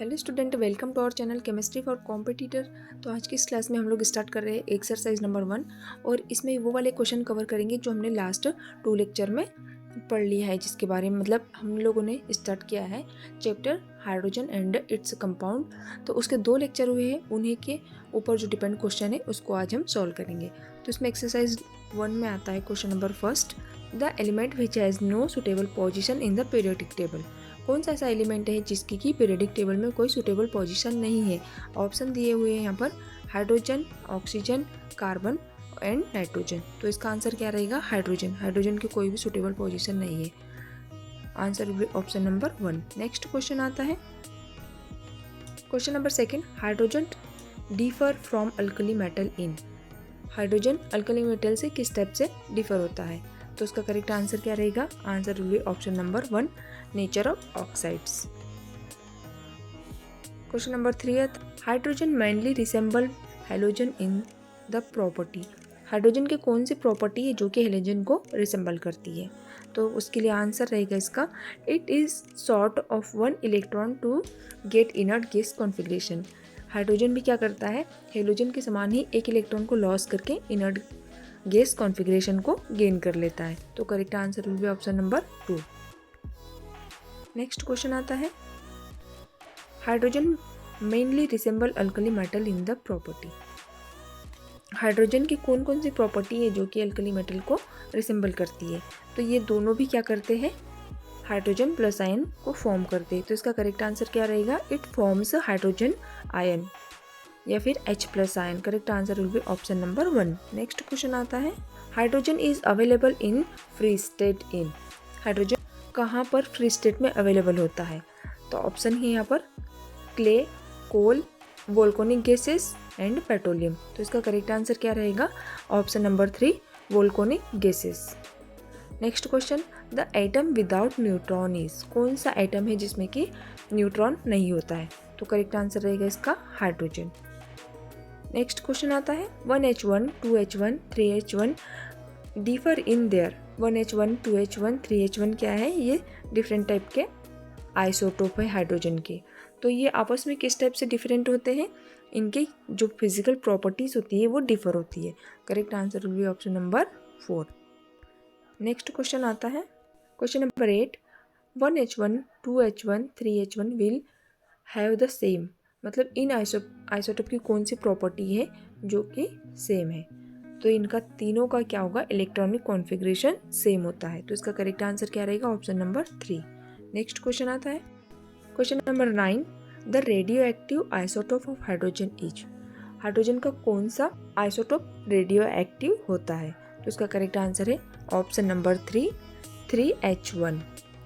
Hello student, welcome to our channel chemistry for competitor. तो आज की इस क्लास में हम लोग स्टार्ट कर रहे हैं एक्सरसाइज नंबर 1 और इसमें वो वाले क्वेश्चन कवर करेंगे जो हमने लास्ट 2 लेक्चर में पढ़ लिया है, जिसके बारे में मतलब हम लोगों ने स्टार्ट किया है chapter hydrogen and its compound. तो उसके 2 लेक्चर हुए हैं, उन्हीं के ऊपर जो डिपेंड क्वेश्चन है उसको आज हम सॉल्व करेंगे। तो इसमें एक्सरसाइज 1 में आता है question number first, the element which has no suitable position in the periodic table. कौन सा ऐसा एलिमेंट है जिसकी कि पीरियोडिक टेबल में कोई सुटेबल पोजीशन नहीं है। ऑप्शन दिए हुए हैं यहाँ पर hydrogen, oxygen, carbon and nitrogen. तो इसका आंसर क्या रहेगा? हाइड्रोजन। हाइड्रोजन की कोई भी सुटेबल पोजीशन नहीं है। Answer will be option number 1। Next question आता है question number 2, hydrogen differ from alkali metal in. Hydrogen alkali metal से किस टाइप से डिफर होता है? तो उसका करेक्ट आंसर क्या रहेगा? Answer will be option number 1, nature of oxides. Question number 3 है, hydrogen mainly resemble halogen in the property. Hydrogen की कौन सी प्रॉपर्टी है जो कि हैलोजन को रिसेंबल करती है? तो उसके लिए आंसर रहेगा इसका, it is sort of 1 electron to get inert gas configuration. Hydrogen भी क्या करता है? हैलोजन के समान ही एक इलेक्ट्रॉन को लॉस करके इनर्ट गैस कॉन्फिगरेशन को गेन कर लेता है। तो correct answer will be option number 2। Next question आता है, hydrogen mainly resemble alkali metal in the property. Hydrogen की कौन कौन सी प्रॉपर्टी है जो कि अल्कली मेटल को रिसेंबल करती है? तो ये दोनों भी क्या करते हैं? हाइड्रोजन प्लस आयन को फॉर्म करते हैं। तो इसका करेक्ट आंसर क्या रहेगा? इट फॉर्म्स हाइड्रोजन आयन या फिर H plus ion. Correct answer will be option number 1। Next question आता है, hydrogen is available in free state in. Hydrogen कहाँ पर फ्री स्टेट में अवेलेबल होता है? तो ऑप्शन है यहाँ पर clay, coal, volcanic gases and petroleum. तो इसका करेक्ट आंसर क्या रहेगा? Option number 3, volcanic gases. Next question, the atom without neutron is. कौन सा एटम है जिसमें कि न्यूट्रॉन नहीं होता है? तो करेक्ट आंसर रहेगा इसका हाइड्रोजन। नेक्स्ट क्वेश्चन आता है, 1H1, 2H1, 3H1 differ in their. 1H1, 2H1, 3H1 क्या है? ये डिफरेंट टाइप के आइसोटोप है हाइड्रोजन के। तो ये आपस में किस टाइप से डिफरेंट होते हैं? इनके जो फिजिकल प्रॉपर्टीज़ होती है वो डिफर होती है। Correct answer will be option number 4। Next question आता है question number 8, 1H1, 2H1, 3H1 will have the same. मतलब इन आइसोटोप की कौन सी प्रॉपर्टी है जो कि सेम है? तो इनका तीनों का क्या होगा? इलेक्ट्रॉनिक कॉन्फ़िगरेशन सेम होता है। तो इसका करेक्ट आंसर क्या रहेगा? Option number 3। नेक्स्ट क्वेश्चन आता है question number 9, the radio active isotope of hydrogen is. Hydrogen का कौन सा आइसोटोप रेडियो एक्टिव होता है? तो इसका करेक्ट आंसर है ऑप्शन नंबर 3, 3H1।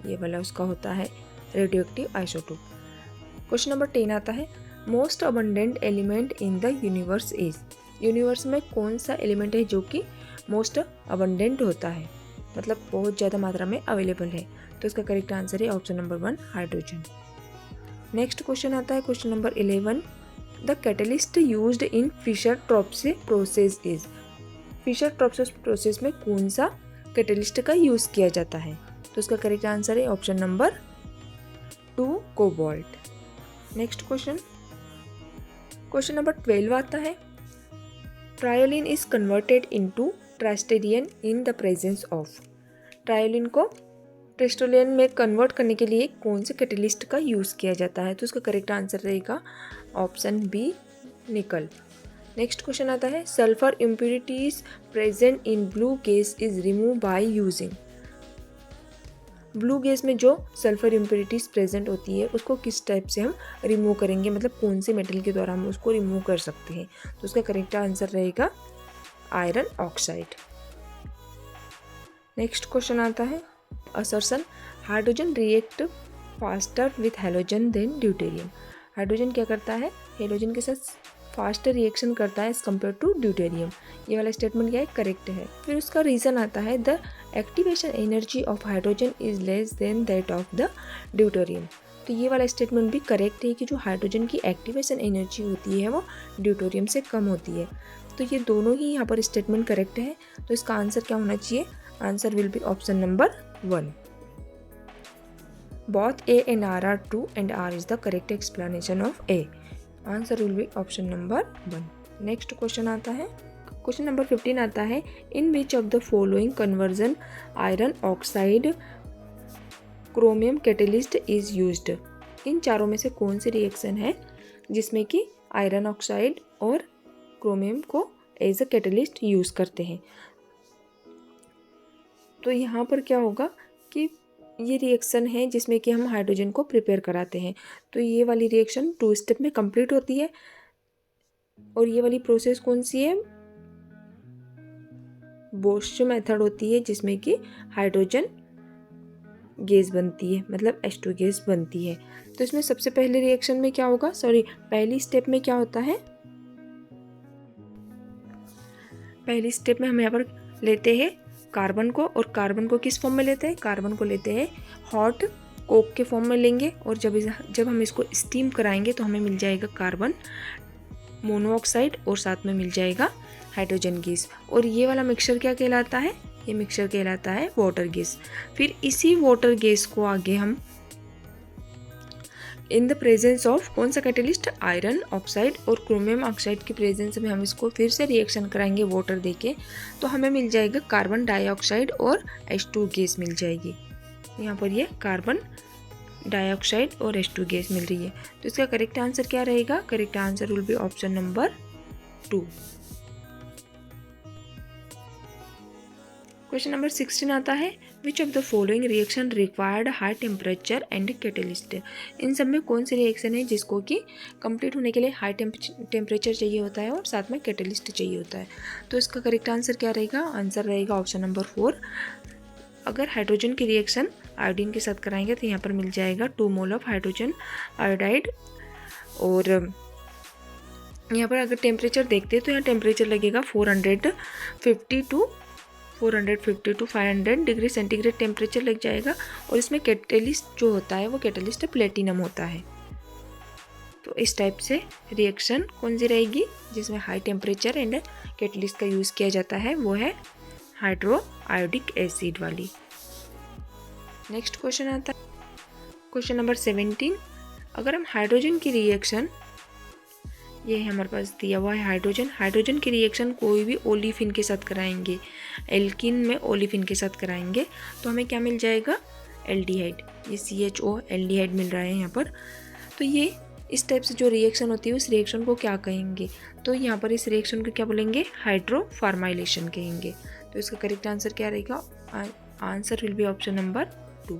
ये वाला उसका होता है radio active isotope. Question number 10 आता है, most abundant element in the universe is. Universe में कौन सा एलिमेंट है जो कि मोस्ट अबंडेंट होता है, मतलब बहुत ज़्यादा मात्रा में अवेलेबल है? तो इसका करेक्ट आंसर है option number 1, hydrogen. Next question आता है question number 11, the catalyst used in Fischer Tropsch process is. Fischer Tropsch process में कौन सा कैटलिस्ट का यूज़ किया जाता है? तो इसका करेक्ट आंसर है option number 2, cobalt. Next question number 12 आता है, triolein is converted into tristearin in the presence of. Triolein को ट्रास्टेरियन में कन्वर्ट करने के लिए कौन से कैटलिस्ट का यूज़ किया जाता है? तो इसका करेक्ट आंसर रहेगा ऑप्शन बी, निकल। नेक्स्ट क्वेश्चन आता है, sulphur impurities present in blue gas is remove by using. Blue gas में जो सल्फर इम्प्यूरिटीज प्रेजेंट होती है उसको किस टाइप से हम रिमूव करेंगे? मतलब कौन से मेटल के द्वारा हम उसको रिमूव कर सकते हैं? तो उसका करेक्ट आंसर रहेगा आयरन ऑक्साइड। नेक्स्ट क्वेश्चन आता है, assertion, hydrogen react faster with halogen than deuterium. Hydrogen क्या करता है? हैलोजन के साथ फास्टर रिएक्शन करता है एज कम्पेयर टू ड्यूटेरियम। ये वाला स्टेटमेंट क्या है? करेक्ट है। फिर उसका रीज़न आता है, the activation energy of hydrogen is less than that of the deuterium. तो ये वाला स्टेटमेंट भी करेक्ट है कि जो हाइड्रोजन की एक्टिवेशन एनर्जी होती है वो ड्यूटेरियम से कम होती है। तो ये दोनों ही यहाँ पर स्टेटमेंट करेक्ट है। तो इसका आंसर क्या होना चाहिए? Answer will be option number 1। both A and R are true and R is the correct explanation of A. Answer will be option number 1. Next question आता है, क्वेश्चन नंबर 15 आता है, in which of the following conversion iron oxide chromium catalyst is used. इन चारों में से कौन सी रिएक्शन है जिसमें कि आयरन ऑक्साइड और क्रोमियम को एज अ कैटेलिस्ट यूज़ करते हैं. तो यहाँ पर क्या होगा कि ये रिएक्शन है जिसमें कि हम हाइड्रोजन को प्रिपेयर कराते हैं. तो ये वाली रिएक्शन 2 स्टेप में कंप्लीट होती है. और ये वाली प्रोसेस कौन सी है? बोश मेथड होती है, जिसमें कि हाइड्रोजन गैस बनती है, मतलब H2 गैस बनती है. तो इसमें सबसे पहले रिएक्शन में क्या होगा, पहली स्टेप में क्या होता है, पहली स्टेप में हम यहाँ पर लेते हैं कार्बन को, और कार्बन को किस फॉर्म में लेते हैं, कार्बन को लेते हैं हॉट कोक के फॉर्म में लेंगे. और जब हम इसको स्टीम कराएंगे तो हमें मिल जाएगा कार्बन मोनोऑक्साइड और साथ में मिल जाएगा हाइड्रोजन गैस. और ये वाला मिक्सचर क्या कहलाता है, ये मिक्सचर कहलाता है वाटर गैस. फिर इसी वाटर गैस को आगे हम इन द प्रेजेंस ऑफ कौन सा कैटेलिस्ट, आयरन ऑक्साइड और क्रोमियम ऑक्साइड की प्रेजेंस में हम इसको फिर से रिएक्शन कराएंगे वाटर देके, तो हमें मिल जाएगा कार्बन डाइऑक्साइड और H2 गैस मिल जाएगी. यहाँ पर ये कार्बन डाइऑक्साइड और H2 गैस मिल रही है. तो इसका करेक्ट आंसर क्या रहेगा, correct answer will be option number 2. Question number 16 आता है, which of the following reaction required high temperature and catalyst. इन सब में कौन सी रिएक्शन है जिसको कि कंप्लीट होने के लिए हाई टेम्परेचर चाहिए होता है और साथ में कैटेलिस्ट चाहिए होता है. तो इसका करेक्ट आंसर क्या रहेगा, आंसर रहेगा ऑप्शन नंबर 4. अगर हाइड्रोजन की रिएक्शन आयोडीन के साथ कराएंगे तो यहाँ पर मिल जाएगा 2 मोल ऑफ हाइड्रोजन आयोडाइड. और यहाँ पर अगर टेम्परेचर देखते हैं तो यहाँ टेम्परेचर लगेगा 450 टू 500 डिग्री सेंटीग्रेड टेम्परेचर लग जाएगा. और इसमें कैटेलिस्ट जो होता है वो कैटेलिस्ट प्लेटिनम होता है. तो इस टाइप से रिएक्शन कौन सी रहेगी जिसमें हाई टेम्परेचर एंड कैटेलिस्ट का यूज़ किया जाता है, वो है हाइड्रो आयोडिक एसिड वाली. नेक्स्ट क्वेश्चन आता है, क्वेश्चन नंबर 17. अगर हम हाइड्रोजन की रिएक्शन, ये हमारे पास दिया हुआ है हाइड्रोजन की रिएक्शन कोई भी ओलिफिन के साथ कराएंगे, एल्किन में ओलिफिन के साथ कराएंगे, तो हमें क्या मिल जाएगा, एल्डिहाइड. ये CHO एल्डिहाइड मिल रहा है यहाँ पर. तो ये इस टाइप से जो रिएक्शन होती है उस रिएक्शन को क्या कहेंगे, तो यहाँ पर इस रिएक्शन को क्या बोलेंगे, हाइड्रोफॉर्माइलेशन कहेंगे. तो इसका करेक्ट आंसर क्या रहेगा, answer will be option number 2.